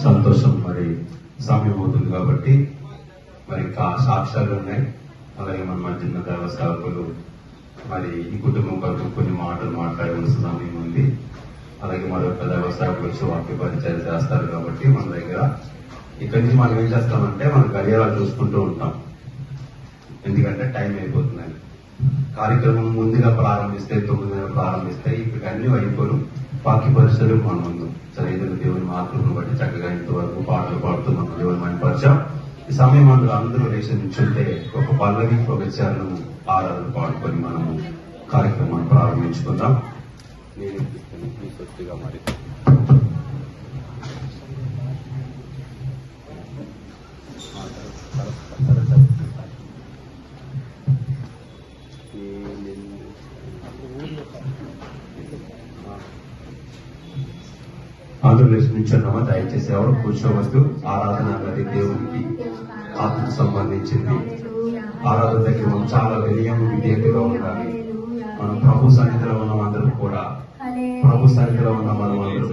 సంతోషం. మరి సమయం అవుతుంది కాబట్టి మరి సాక్ష్యాలు ఉన్నాయి. అలాగే మన మధ్య దైవ సేవకులు మరి ఈ కుటుంబం కొరకు కొన్ని మాటలు మాట్లాడవలసిన సమయం ఉంది. అలాగే మరొక దైవ సేవకులు వచ్చి వాక్య పరిచయం చేస్తారు కాబట్టి మన దగ్గర ఇక్కడి నుంచి మనం ఏం చేస్తామంటే మనం గడియారాలు చూసుకుంటూ ఉంటాం, ఎందుకంటే టైం అయిపోతుందని. కార్యక్రమం ముందుగా ప్రారంభిస్తే 9 ప్రారంభిస్తే ఇప్పటికి అన్ని అయిపోరు వాక్య పరిచయాలు మన ముందు సరైన దేవుని మాటలను బట్టి చక్కగా ఇంతవరకు పాటలు పాడుతూ మనం దేవుని మైపరిచాం. ఈ సమయం అందరూ లేచి నుంచుంటే ఒక పల్లవి ఒక చరణము ఆరాధన పాడుకొని మనము కార్యక్రమాన్ని ప్రారంభించుకుందాం. నేను కొద్దిగా మరి అందరూ లేచి నుంచున్నామా? దయచేసి ఎవరు కూర్చోవద్దు. ఆరాధన అన్నది దేవునికి ఆత్మకు సంబంధించింది. ఆరాధన దగ్గర మనం చాలా వినయం విధేయతగా ఉండాలి. మనం ప్రభు సన్నిధిలో ఉన్న అందరూ కూడా ప్రభు సన్నిధిలో ఉన్న మనం అందరూ